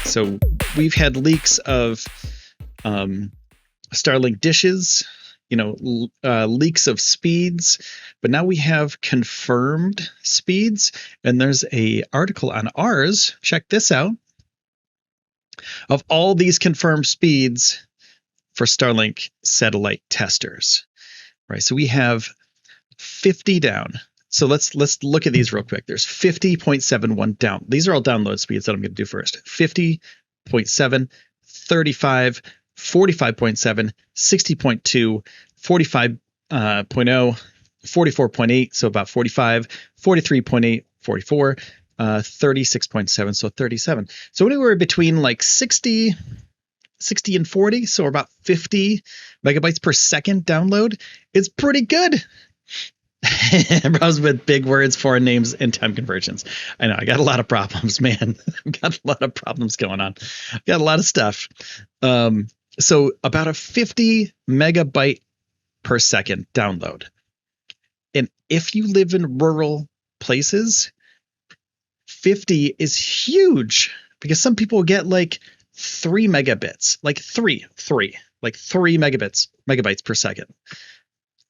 So we've had leaks of Starlink dishes, leaks of speeds, but now we have confirmed speeds. And there's a article on ours. Check this out. Of all these confirmed speeds for Starlink satellite testers, right? So we have 50 down. So let's look at these real quick. There's 50.71 down. These are all download speeds that I'm going to do first. 50.7, 35, 45.7, 60.2, 45.0, 44.8, so about 45, 43.8, 44, 36.7, so 37. So anywhere between like 60 and 40, so about 50 megabytes per second download is pretty good. Browse with big words, foreign names, and time conversions. I know I got a lot of problems, man. I've got a lot of problems going on. I've got a lot of stuff. So about a 50 megabyte per second download. And if you live in rural places, 50 is huge, because some people get like 3 megabits, like three megabytes per second.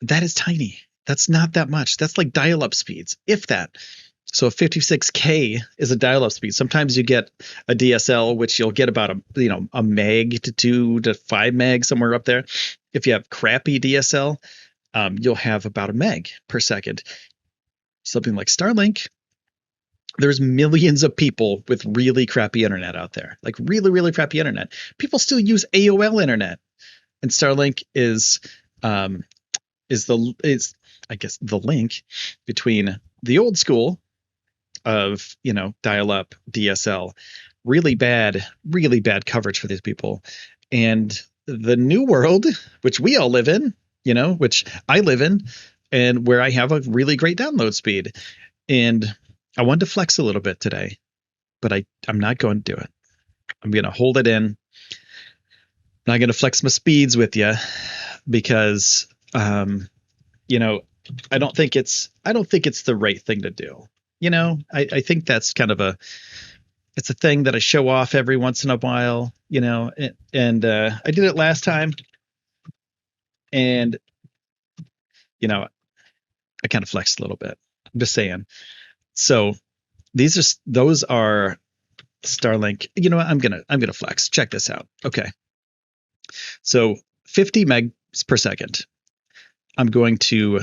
That is tiny. That's not that much. That's like dial-up speeds, if that. So 56K is a dial-up speed. Sometimes you get a DSL, which you'll get about a meg to 2 to 5 meg, somewhere up there. If you have crappy DSL, you'll have about a meg per second. Something like Starlink, there's millions of people with really crappy internet out there, like really, really crappy internet. People still use AOL internet, and Starlink is I guess the link between the old school of dial-up DSL, really bad coverage for these people, and the new world, which we all live in, which I live in, and where I have a really great download speed. And I wanted to flex a little bit today, but I'm not going to do it. I'm going to hold it in. I'm not going to flex my speeds with you, because I don't think it's the right thing to do. I think that's kind of it's a thing that I show off every once in a while, and I did it last time, and I kind of flexed a little bit. I'm just saying. So those are Starlink. You know what? I'm gonna flex. Check this out. Okay. So 50 megs per second. I'm going to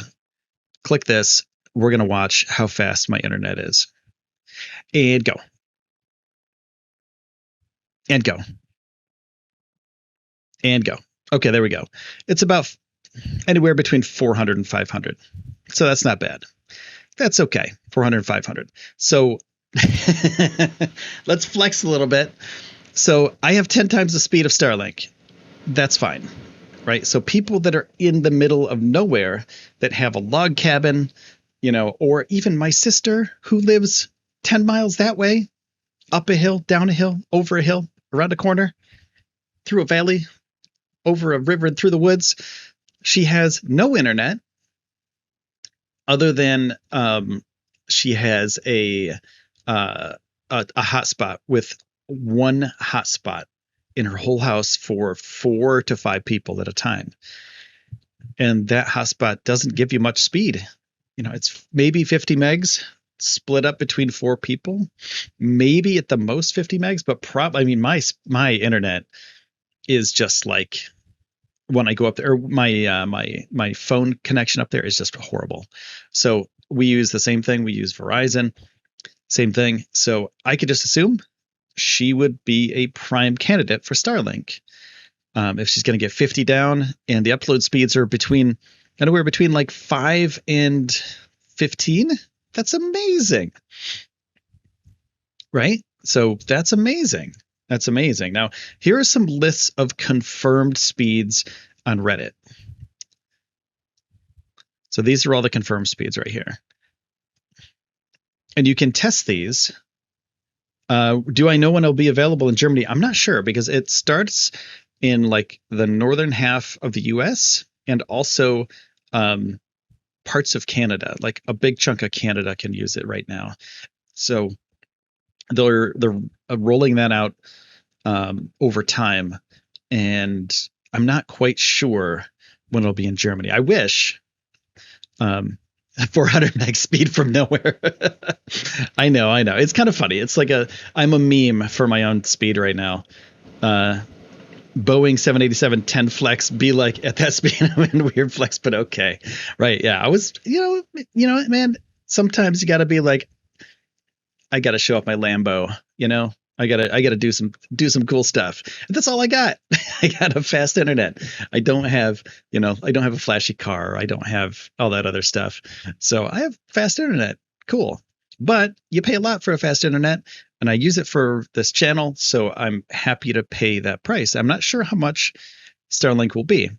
click this. We're going to watch how fast my internet is. And go. And go. And go. Okay, there we go. It's about anywhere between 400 and 500. So that's not bad. That's okay. 400 and 500. So let's flex a little bit. So I have 10 times the speed of Starlink. That's fine. Right? So people that are in the middle of nowhere, that have a log cabin, or even my sister who lives 10 miles that way, up a hill, down a hill, over a hill, around a corner, through a valley, over a river, and through the woods. She has no internet, other than she has a hotspot, with one hotspot in her whole house for 4 to 5 people at a time. And that hotspot doesn't give you much speed. It's maybe 50 megs split up between 4 people, maybe at the most 50 megs, but my internet is just like, when I go up there, my phone connection up there is just horrible. So we use the same thing. We use Verizon, same thing. So I could just assume she would be a prime candidate for Starlink. If she's going to get 50 down, and the upload speeds are anywhere between like 5 and 15, that's amazing. Right? So that's amazing. That's amazing. Now, here are some lists of confirmed speeds on Reddit. So these are all the confirmed speeds right here. And you can test these. Do I know when it'll be available in Germany? I'm not sure, because it starts in like the northern half of the US, and also parts of Canada. Like a big chunk of Canada can use it right now. So they're rolling that out over time, and I'm not quite sure when it'll be in Germany. I wish. 400 meg speed from nowhere. I know. It's kind of funny. It's like I'm a meme for my own speed right now. Boeing 787-10 flex be like at that speed. I'm in weird flex, but okay. Right. Yeah. I was, man, sometimes you got to be like, I got to show off my Lambo, I gotta do some cool stuff. And that's all I got. I got a fast internet. I don't have, I don't have a flashy car. I don't have all that other stuff. So I have fast internet. Cool. But you pay a lot for a fast internet, and I use it for this channel, so I'm happy to pay that price. I'm not sure how much Starlink will be.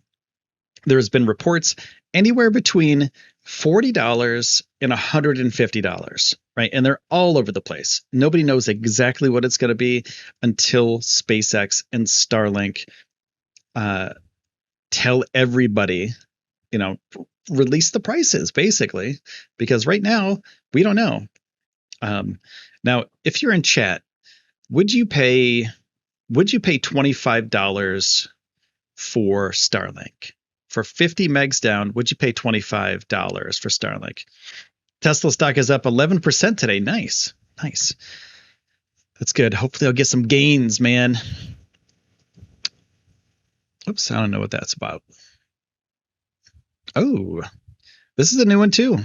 There's been reports anywhere between $40 and $150, right? And they're all over the place. Nobody knows exactly what it's going to be until SpaceX and Starlink tell everybody, release the prices, basically, because right now we don't know. Now, if you're in chat, would you pay $25 for Starlink? For 50 megs down, would you pay $25 for Starlink? Tesla stock is up 11% today. Nice. That's good. Hopefully I'll get some gains, man. Oops, I don't know what that's about. Oh, this is a new one too.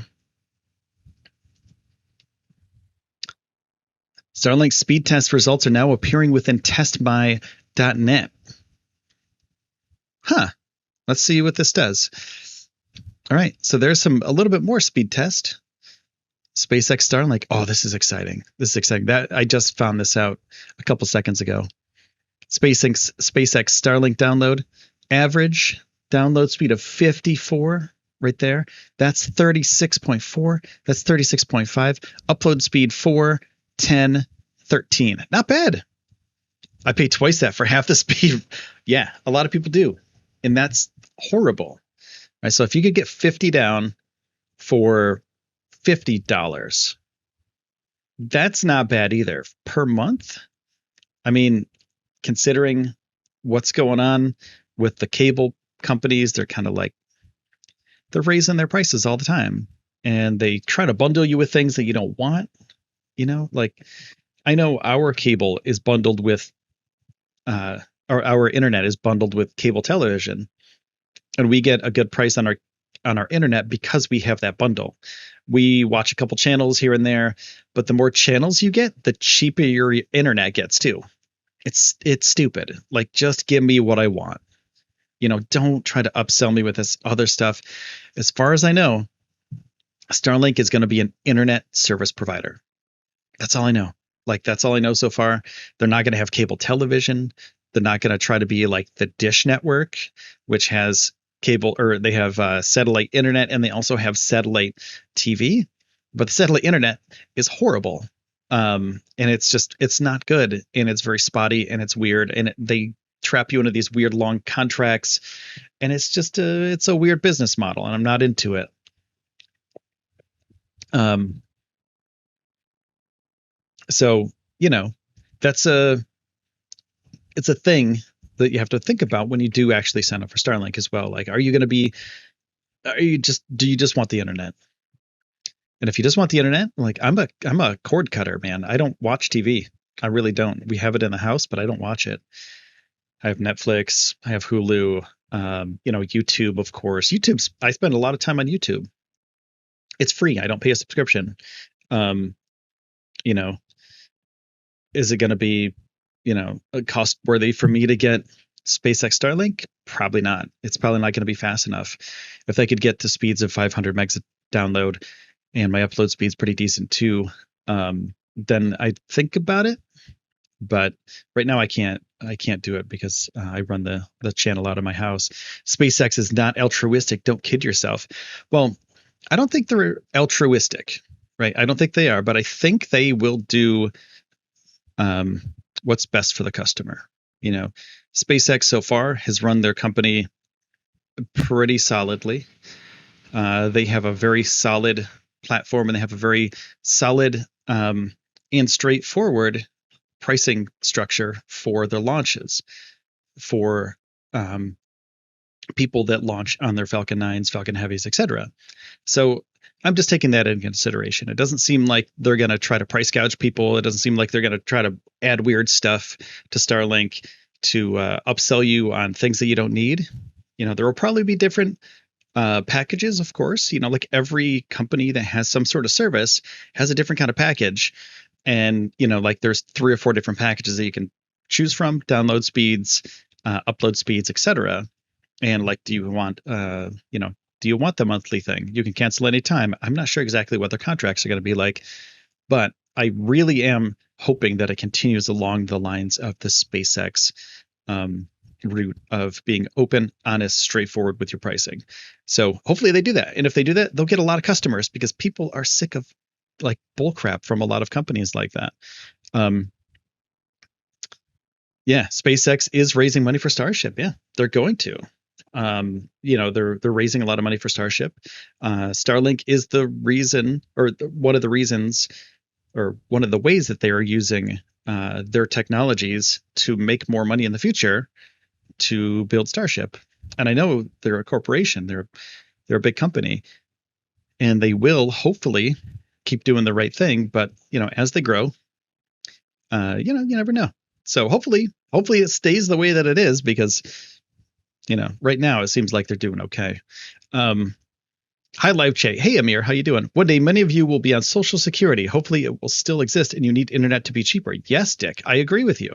Starlink speed test results are now appearing within testby.net. Huh. Let's see what this does. All right, so there's a little bit more speed test. SpaceX Starlink. Oh, this is exciting. That I just found this out a couple seconds ago. SpaceX Starlink download. Average download speed of 54 right there. That's 36.4. That's 36.5. Upload speed 4, 10, 13. Not bad. I pay twice that for half the speed. Yeah, a lot of people do. And that's horrible. Right, so if you could get 50 down for $50, that's not bad either per month. I mean, considering what's going on with the cable companies, they're kind of like, they're raising their prices all the time, and they try to bundle you with things that you don't want. Like I know our cable is bundled with, or our internet is bundled with cable television, and we get a good price on our internet because we have that bundle. We watch a couple channels here and there, but the more channels you get, the cheaper your internet gets too. It's stupid. Like, just give me what I want. Don't try to upsell me with this other stuff. As far as I know, Starlink is going to be an internet service provider. That's all I know. That's all I know so far. They're not going to have cable television. They're not going to try to be like the Dish Network, which has cable, or they have satellite internet, and they also have satellite TV. But the satellite internet is horrible. And it's not good, and it's very spotty, and it's weird, and they trap you into these weird long contracts, and it's a weird business model, and I'm not into it. So it's a thing that you have to think about when you do actually sign up for Starlink as well. Like, do you just want the internet? And if you just want the internet, like, I'm a cord cutter, man. I don't watch TV. I really don't. We have it in the house, but I don't watch it. I have Netflix. I have Hulu. YouTube, of course. I spend a lot of time on YouTube. It's free. I don't pay a subscription. Is it going to be, cost worthy for me to get SpaceX Starlink? Probably not. It's probably not going to be fast enough. If I could get to speeds of 500 megs a download, and my upload speed's pretty decent too, then I'd think about it. But right now I can't do it because I run the channel out of my house. SpaceX is not altruistic. Don't kid yourself. Well, I don't think they're altruistic, right? I don't think they are, but I think they will do what's best for the customer. SpaceX so far has run their company pretty solidly. They have a very solid platform, and they have a very solid and straightforward pricing structure for their launches for people that launch on their Falcon 9s, Falcon Heavies, etc. So I'm just taking that into consideration. It doesn't seem like they're going to try to price gouge people. It doesn't seem like they're going to try to add weird stuff to Starlink to upsell you on things that you don't need. There will probably be different packages, of course. Like every company that has some sort of service has a different kind of package. And, like there's 3 or 4 different packages that you can choose from: download speeds, upload speeds, etc. And like, do you want the monthly thing? You can cancel anytime. I'm not sure exactly what their contracts are going to be like, but I really am hoping that it continues along the lines of the SpaceX route of being open, honest, straightforward with your pricing. So hopefully they do that. And if they do that, they'll get a lot of customers, because people are sick of like bull crap from a lot of companies like that. Yeah, SpaceX is raising money for Starship. Yeah, they're going to. They're raising a lot of money for Starship. Starlink is the reason, or one of the reasons, or one of the ways that they are using their technologies to make more money in the future to build Starship. And I know they're a corporation, they're a big company, and they will hopefully keep doing the right thing. But as they grow, you never know. So hopefully it stays the way that it is, because right now it seems like they're doing okay. Hi, live chat. Hey, Amir, how you doing? One day, many of you will be on Social Security. Hopefully it will still exist, and you need internet to be cheaper. Yes, Dick, I agree with you.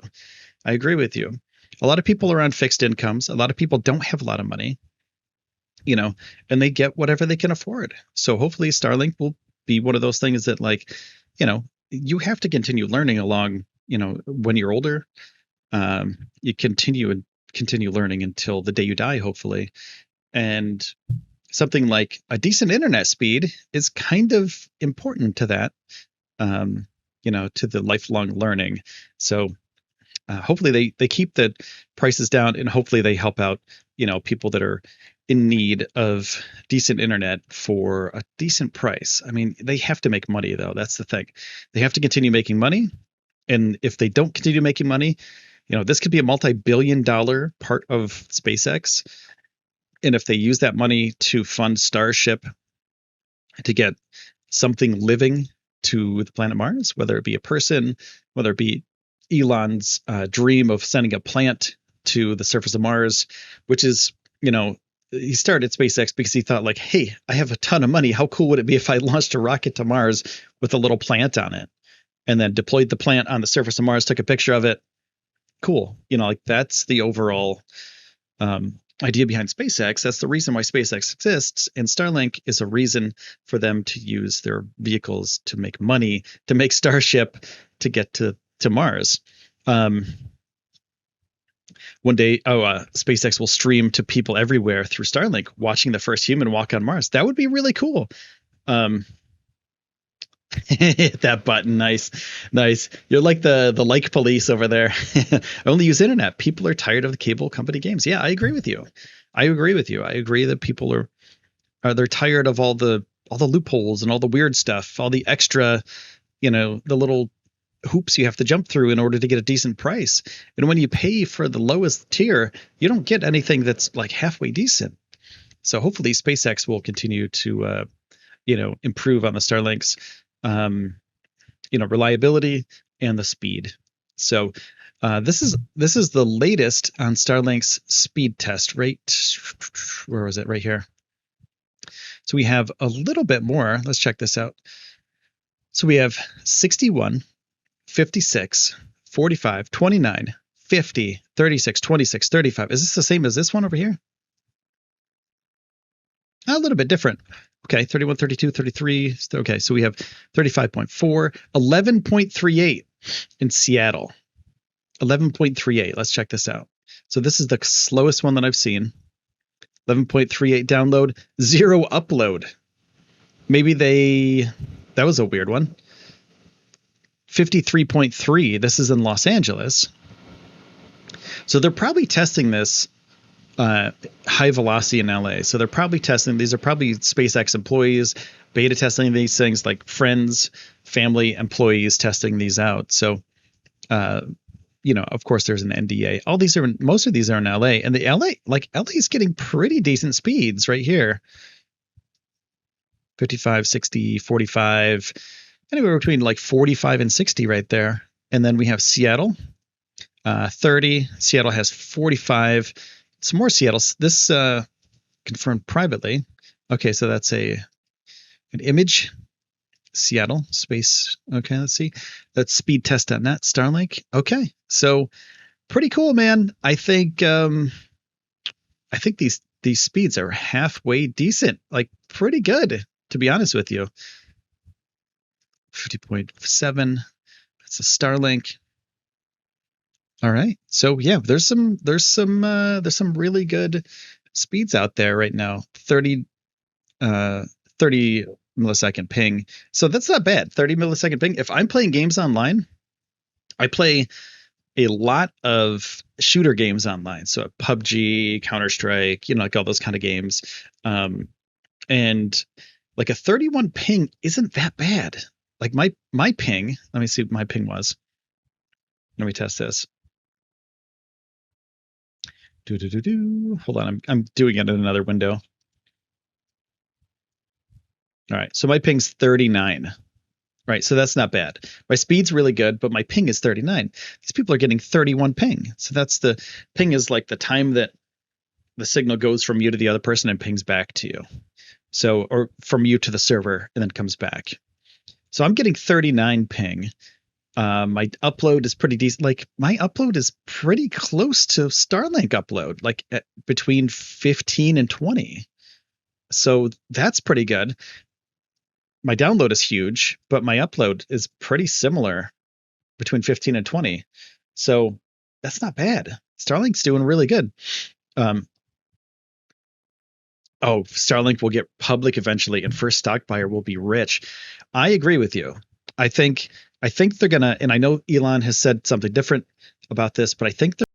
A lot of people are on fixed incomes. A lot of people don't have a lot of money, and they get whatever they can afford. So hopefully Starlink will be one of those things that, like, you have to continue learning along, when you're older. You continue learning until the day you die, hopefully. And something like a decent internet speed is kind of important to that, to the lifelong learning. So hopefully they keep the prices down, and hopefully they help out, people that are in need of decent internet for a decent price. I mean, they have to make money, though. That's the thing. They have to continue making money. And if they don't continue making money, this could be a multi-billion-dollar part of SpaceX. And if they use that money to fund Starship to get something living to the planet Mars, whether it be a person, whether it be Elon's dream of sending a plant to the surface of Mars, which is, he started SpaceX because he thought, like, hey, I have a ton of money. How cool would it be if I launched a rocket to Mars with a little plant on it, and then deployed the plant on the surface of Mars, took a picture of it? Cool. Like, that's the overall idea behind SpaceX. That's the reason why SpaceX exists. And Starlink is a reason for them to use their vehicles to make money, to make Starship to get to Mars. One day, SpaceX will stream to people everywhere through Starlink, watching the first human walk on Mars. That would be really cool. Hit that button. Nice. You're like the like police over there. I only use internet. People are tired of the cable company games. Yeah, I agree with you. I agree that people they're tired of all the loopholes and all the weird stuff, all the extra, the little hoops you have to jump through in order to get a decent price. And when you pay for the lowest tier, you don't get anything that's like halfway decent. So hopefully SpaceX will continue to improve on the Starlink's reliability and the speed. So this is the latest on Starlink's speed test rate. Where was it? Right here. So we have a little bit more. Let's check this out. So we have 61, 56, 45, 29, 50, 36, 26, 35. Is this the same as this one over here? A little bit different. Okay, 31, 32, 33. Okay, so we have 35.4, 11.38 in Seattle. 11.38. Let's check this out. So this is the slowest one that I've seen. 11.38 download, 0 upload. Maybe that was a weird one. 53.3. This is in Los Angeles. So they're probably testing this high velocity in LA. So they're probably testing, these are probably SpaceX employees, beta testing these things, like friends, family, employees testing these out. So Uh, of course, there's an NDA. Most of these are in LA, and the LA is getting pretty decent speeds right here. 55, 60, 45, anywhere between like 45 and 60 right there. And then we have Seattle, 30. Seattle has 45. Some more Seattle's. This confirmed privately. Okay, so that's an image. Seattle space. Okay, let's see. That's speedtest.net, Starlink. Okay, so pretty cool, man. I think these speeds are halfway decent, like pretty good, to be honest with you. 50.7. That's a Starlink. All right. So yeah, there's some really good speeds out there right now. 30 millisecond ping. So that's not bad. 30 millisecond ping. If I'm playing games online, I play a lot of shooter games online. So PUBG, Counter-Strike, like all those kind of games. And like a 31 ping isn't that bad. Like my ping, let me see what my ping was. Let me test this. Hold on, I'm doing it in another window. All right, so my ping's 39. Right, so that's not bad. My speed's really good, but my ping is 39. These people are getting 31 ping. So that's the ping is like the time that the signal goes from you to the other person and pings back to you. So, or from you to the server and then comes back. So I'm getting 39 ping. My upload is pretty decent. Like my upload is pretty close to Starlink upload, like between 15 and 20. So that's pretty good. My download is huge, but my upload is pretty similar between 15 and 20. So that's not bad. Starlink's doing really good. Starlink will get public eventually, and first stock buyer will be rich. I agree with you. I think they're gonna, and I know Elon has said something different about this, but I think they're